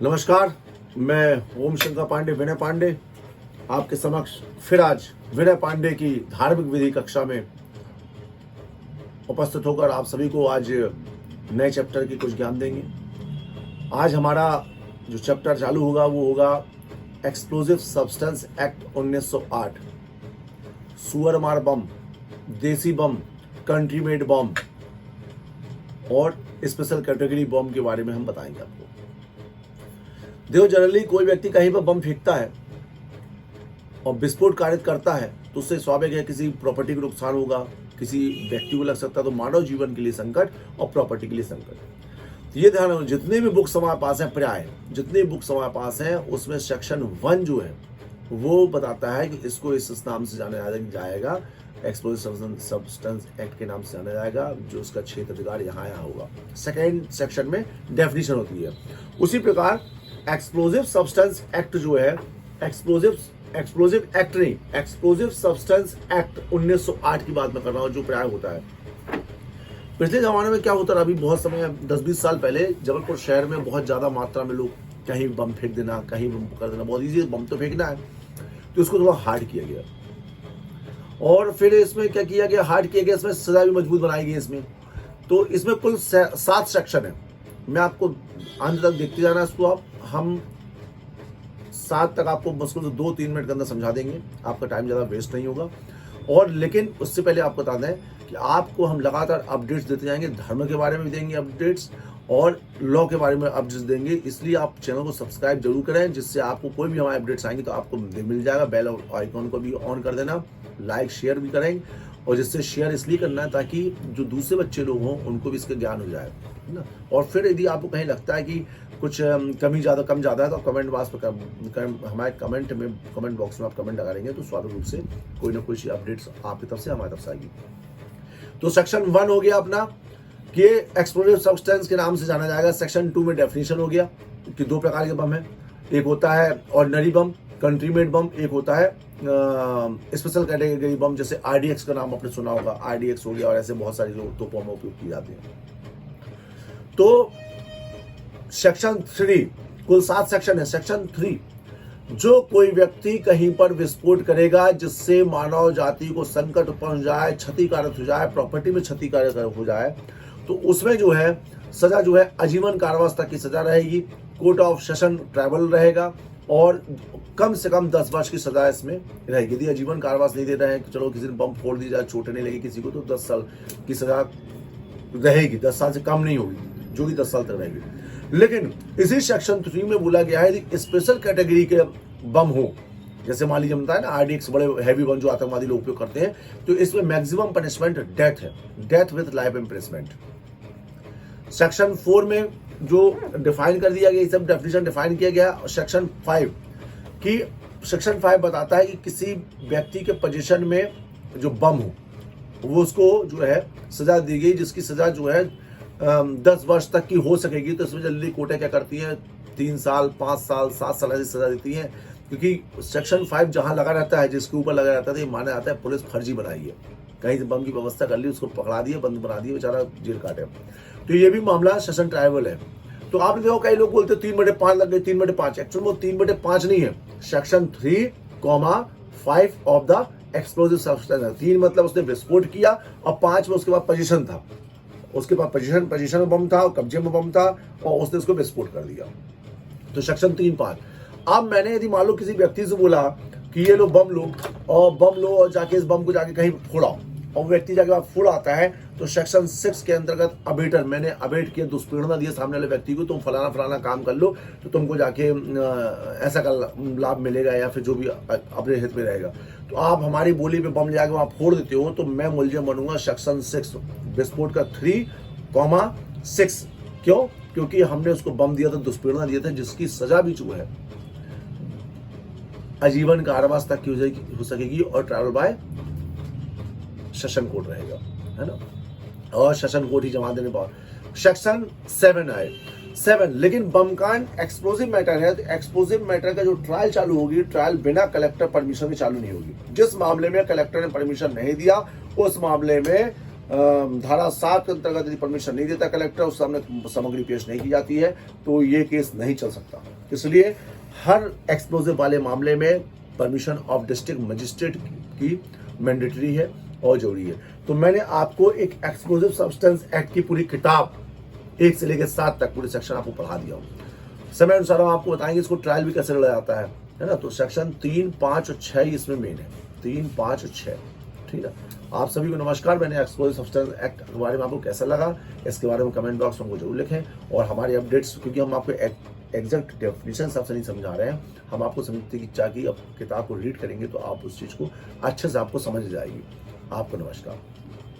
नमस्कार, मैं ओम शंकर पांडे विनय पांडे आपके समक्ष फिर आज विनय पांडे की धार्मिक विधि कक्षा में उपस्थित होकर आप सभी को आज नए चैप्टर की कुछ ज्ञान देंगे। आज हमारा जो चैप्टर चालू होगा वो होगा एक्सप्लोजिव सब्सटेंस एक्ट 1908, सुअर मार बम, देसी बम, कंट्री मेड बम और स्पेशल कैटेगरी बम के बारे में हम बताएंगे आपको। देखो, जनरली कोई व्यक्ति कहीं पर बम फेंकता है और विस्फोट कारित करता है तो उससे स्वाभाविक है किसी प्रॉपर्टी को नुकसान होगा, किसी व्यक्ति को लग सकता है, तो मानव जीवन के लिए संकट और प्रॉपर्टी के लिए संकट। ये ध्यान रखो, जितने भी बुक्स हमारे पास है, प्राय जितने बुक्स हमारे पास है उसमें सेक्शन 1 जो है वो बताता है कि इसको इस नाम से जाना जाएगा, एक्सप्लोजिव सब्सटेंस एक्ट के नाम से जाना जाएगा, जो उसका क्षेत्र अधिकार यहाँ होगा। सेकेंड सेक्शन में डेफिनेशन होती है। उसी प्रकार एक्सप्लोजिव सब्सटेंस एक्ट जो है, एक्सप्लोजिव एक्ट नहीं, एक्सप्लोजिव सब्सटेंस एक्ट 1908 की बात मैं कर रहा हूँ, जो प्रयोग होता है। पिछले जमाने में क्या होता था, अभी बहुत समय 10-20 साल पहले जबलपुर शहर में बहुत ज्यादा मात्रा में लोग कहीं बम फेंक देना, कहीं बम कर देना, बहुत ईजी बम तो फेंकना है, तो उसको थोड़ा हार्ड किया गया। और फिर इसमें क्या किया गया, हार्ड किया गया, इसमें सजा भी मजबूत बनाई गई इसमें। तो इसमें कुल 7 सेक्शन है। मैं आपको अंत तक देखते जाना इसको, आप हम 7 तक आपको मुश्किल से 2-3 मिनट के अंदर समझा देंगे, आपका टाइम ज़्यादा वेस्ट नहीं होगा। और लेकिन उससे पहले आपको बता दें कि आपको हम लगातार अपडेट्स देते जाएंगे, धर्म के बारे में भी देंगे अपडेट्स और लॉ के बारे में अपडेट्स देंगे। इसलिए आप चैनल को सब्सक्राइब जरूर करें, जिससे आपको कोई भी हमारे अपडेट्स आएंगे तो आपको मिल जाएगा। बेल आइकॉन को भी ऑन कर देना, लाइक शेयर भी करेंगे, और जिससे शेयर इसलिए करना है ताकि जो दूसरे बच्चे लोग हों उनको भी इसका ज्ञान हो जाए, है ना। और फिर यदि आपको कहीं लगता है कि कुछ कम ज़्यादा है तो कमेंट बॉक्स पर हमारे कमेंट बॉक्स में आप कमेंट लगा देंगे तो स्वाभाविक रूप से कोई ना कोई अपडेट्स आपकी तरफ से हमारी तरफ से आएगी। तो सेक्शन 1 हो गया अपना कि एक्सप्लोजिव सब्सटेंस के नाम से जाना जाएगा। सेक्शन 2 में डेफिनेशन हो गया कि 2 प्रकार के बम है, एक होता है ऑर्डिनरी बम, कंट्री मेड बम, एक होता है स्पेशल कैटेगरी बम, जैसे RDX का नाम आपने सुना होगा, RDX हो गया, और ऐसे बहुत सारी जो तोपों में उपयोग की जाती है। तो सेक्शन 3, कुल 7 सेक्शन है। सेक्शन 3, जो कोई व्यक्ति कहीं पर विस्फोट करेगा जिससे मानव जाति को संकट पहुंच जाए, क्षतिकारक हो जाए, प्रॉपर्टी में क्षतिकारक हो जाए, तो उसमें जो है सजा जो है आजीवन कारावास तक की सजा रहेगी, कोर्ट ऑफ सेशन ट्राइबल रहेगा, और कम से कम 10 वर्ष की सजा इसमें रहेगी। यदि आजीवन कारावास नहीं दे रहे हैं कि चलो किसी ने बम फोड़ दी जाए, चोट नहीं लगी किसी को, तो 10 साल की सजा रहेगी, 10 साल से कम नहीं होगी, जो कि 10 साल तक रहेगी। लेकिन इसी सेक्शन 3 में बोला गया है कि स्पेशल कैटेगरी के बम हो, जैसे मान लीजिए बनता है ना RDX, बड़े हैवी बम जो आतंकवादी लोग उपयोग करते हैं, तो इसमें मैक्सिमम पनिशमेंट डेथ है, death with life imprisonment. Section 4 में जो डिफाइन कर दिया गया, सब डेफिनेशन डिफाइन किया गया। सेक्शन 5 की सेक्शन 5 बताता है कि किसी व्यक्ति के पोजीशन में जो बम हो वो उसको जो है सजा दी गई, जिसकी सजा जो है 10 वर्ष तक की हो सकेगी। तो इसमें जल्दी कोर्टें क्या करती हैं, 3 साल, 5 साल, 7 साल ऐसी सजा देती हैं, क्योंकि सेक्शन 5 जहां लगा रहता है, जिसके ऊपर लगा रहता है, ये माना जाता है पुलिस फर्जी बनाई है, कहीं से बम की व्यवस्था कर ली, उसको पकड़ा दिया, बंद बना दिया, बेचारा जेल काटे। तो ये भी मामला सेशन ट्राइबल है। तो आपने देखो कई लोग बोलते 3/5 लग गए, 3/5, एक्चुअली वो 3/5 नहीं है, section 3,5 of the explosive substance है। 3 मतलब उसने विस्फोट किया, और 5 में उसके बाद पोजीशन था, उसके बाद पोजीशन में बम था, कब्जे में बम था, और उसने उसको विस्फोट कर दिया। तो सेक्शन 3-5। अब मैंने यदि मान लो किसी व्यक्ति से बोला कि ये लो बम लो, और जाके इस बम को जाके कहीं फोड़ाओ, और व्यक्ति जाके वहां फोड़ आता है, तो सेक्शन 6 के अंतर्गत अबेटर, मैंने अबेट किया, दुष्प्रेरणा दिया सामने वाले व्यक्ति को, तुम फलाना काम कर लो तो तुमको जाके ऐसा का लाभ मिलेगा, या फिर जो भी अपने हित में रहेगा। तो आप हमारी बोली पे बम ले जाके वहां फोड़ देते हो, तो मैं मुलजिम बनूंगा सेक्शन 6, विस्फोट का 3,6। क्यों? क्योंकि हमने उसको बम दिया था, दुष्प्रेरणा दिया था, जिसकी सजा भी जो है आजीवन कारावास तक की हो सकेगी, और ट्रायल बाय सेशन कोर्ट रहेगा, है ना, और सेशन कोर्ट ही जमा देने पर। सेक्शन 7 है, 7, लेकिन बमकांड एक्सप्लोजिव मैटर है, तो एक्सप्लोजिव मैटर का जो ट्रायल चालू होगी, ट्रायल बिना कलेक्टर परमिशन के चालू नहीं होगी। जिस मामले में कलेक्टर ने परमिशन नहीं दिया, उस मामले में धारा 7 के अंतर्गत यदि परमिशन नहीं देता कलेक्टर, उस सामने सामग्री पेश नहीं की जाती है तो ये केस नहीं चल सकता। इसलिए हर एक्सप्लोजिव वाले मामले में परमिशन ऑफ डिस्ट्रिक्ट मजिस्ट्रेट की मैंडेटरी है और जरूरी है। तो मैंने आपको एक एक्सप्लोजिव सब्सटेंस एक्ट की पूरी किताब 1 से लेकर 7 तक पूरे सेक्शन आपको पढ़ा दिया हूँ। समय अनुसार हम आपको बताएंगे इसको ट्रायल भी कैसे लड़ा जाता है ना। तो सेक्शन 3, 5 और 6 इसमें मेन है, 3, 5 और 6, ठीक है। आप सभी को नमस्कार। मैंने एक्सप्लोजिव सब्सटेंस एक्ट के बारे में आपको कैसा लगा इसके बारे में कमेंट बॉक्स में हमको जरूर लिखें। और हमारे अपडेट्स, क्योंकि हम आपको एग्जैक्ट डेफिनेशन सबसे नहीं समझा रहे हैं, हम आपको समझते कि चाहे अब किताब को रीड करेंगे तो आप उस चीज़ को अच्छे से आपको समझ जाएगी। आपको नमस्कार।